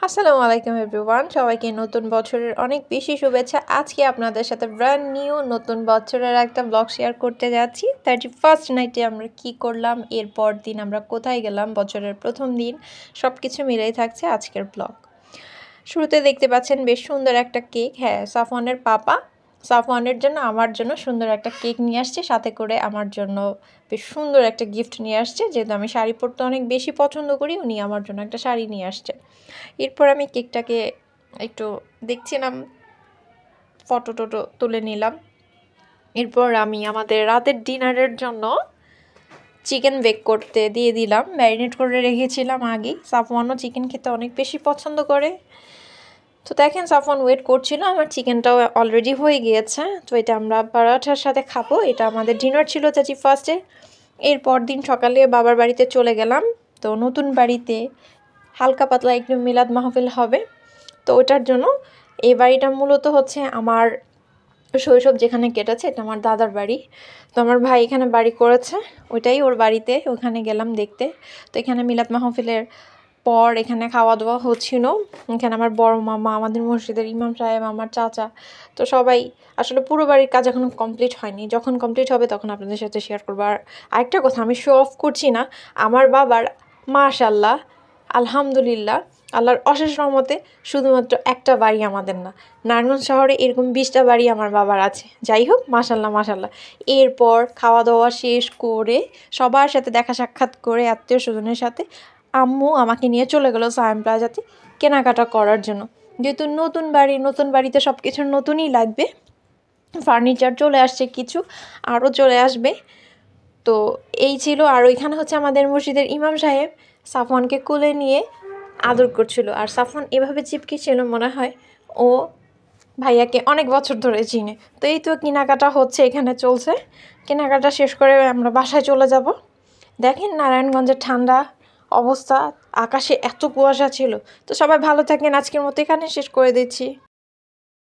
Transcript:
আসসালামু আলাইকুম এভরিওয়ান, সবাইকে নতুন বছরের অনেক বেশি শুভেচ্ছা। আজকে আপনাদের সাথে ব্র্যান্ড নিউ নতুন বছরের একটা ব্লগ শেয়ার করতে যাচ্ছি। 31st নাইটে আমরা কি করলাম, এরপর দিন আমরা কোথায় গেলাম, বছরের প্রথম দিন, সব কিছু মিলেই থাকছে আজকের ব্লগ। শুরুতে দেখতে পাচ্ছেন বেশ সুন্দর একটা কেক। হ্যাঁ, সাফওয়ানের পাপা সাফওয়ানের জন্য আমার জন্য সুন্দর একটা কেক নিয়ে আসছে, সাথে করে আমার জন্য বেশ সুন্দর একটা গিফট নিয়ে আসছে। যেহেতু আমি শাড়ি পরতে অনেক বেশি পছন্দ করি, উনি আমার জন্য একটা শাড়ি নিয়ে আসছে। এরপর আমি কেকটাকে একটু দেখছিলাম, ফটো টটো তুলে নিলাম। এরপর আমি আমাদের রাতের ডিনারের জন্য চিকেন বেক করতে দিয়ে দিলাম। ম্যারিনেট করে রেখেছিলাম আগেই। সাফওয়ানও চিকেন খেতে অনেক বেশি পছন্দ করে। তো দেখেন, সাফওয়ান ওয়েট করছিল, আমার চিকেনটাও অলরেডি হয়ে গিয়েছে। তো এটা আমরা পরাঠার সাথে খাবো। এটা আমাদের ডিনার ছিল 31st। এরপর দিন সকালে বাবার বাড়িতে চলে গেলাম। তো নতুন বাড়িতে হালকা পাতলা একটু মিলাদ মাহফিল হবে। তো ওটার জন্য এই বাড়িটা মূলত হচ্ছে আমার শৈশব যেখানে কেটেছে, এটা আমার দাদার বাড়ি। তো আমার ভাই এখানে বাড়ি করেছে, ওইটাই ওর বাড়িতে, ওখানে গেলাম দেখতে। তো এখানে মিলাদ মাহফিলের পর এখানে খাওয়া দাওয়া হচ্ছিল। এখানে আমার বড় মামা, আমাদের মসজিদের ইমাম সাহেব, আমার চাচা, তো সবাই। আসলে পুরো বাড়ির কাজ এখনও কমপ্লিট হয়নি, যখন কমপ্লিট হবে তখন আপনাদের সাথে শেয়ার করবো। আর আরেকটা কথা, আমি শো অফ করছি না, আমার বাবার মাশাল্লাহ আলহামদুলিল্লাহ আল্লাহর অশেষ রহমতে শুধুমাত্র একটা বাড়ি আমাদের না, নারায়ণগঞ্জ শহরে এরকম 20টা বাড়ি আমার বাবার আছে। যাই হোক, মাশাল্লাহ মাশাল্লাহ। এরপর খাওয়া দাওয়া শেষ করে সবার সাথে দেখা সাক্ষাৎ করে আত্মীয় স্বজনের সাথে আম্মু আমাকে নিয়ে চলে গেলো সায়েম প্লাজাতে কেনাকাটা করার জন্য। যেহেতু নতুন বাড়ি, নতুন বাড়িতে সব কিছু নতুনই লাগবে। ফার্নিচার চলে আসছে, কিছু আরও চলে আসবে। তো এই ছিল। আর ওইখানে হচ্ছে আমাদের মসজিদের ইমাম সাহেব সাফওয়ানকে কোলে নিয়ে আদর করছিল। আর সাফওয়ান এভাবে চিপকি ছিল, মনে হয় ও ভাইয়াকে অনেক বছর ধরে চিনে। তো এই তো কেনাকাটা হচ্ছে, এখানে চলছে। কেনাকাটা শেষ করে আমরা বাসায় চলে যাব। দেখেন নারায়ণগঞ্জের ঠান্ডা অবস্থা, আকাশে এত কুয়াশা ছিল। তো সবাই ভালো থাকেন, আজকের মতো এখানে শেষ করে দিচ্ছি।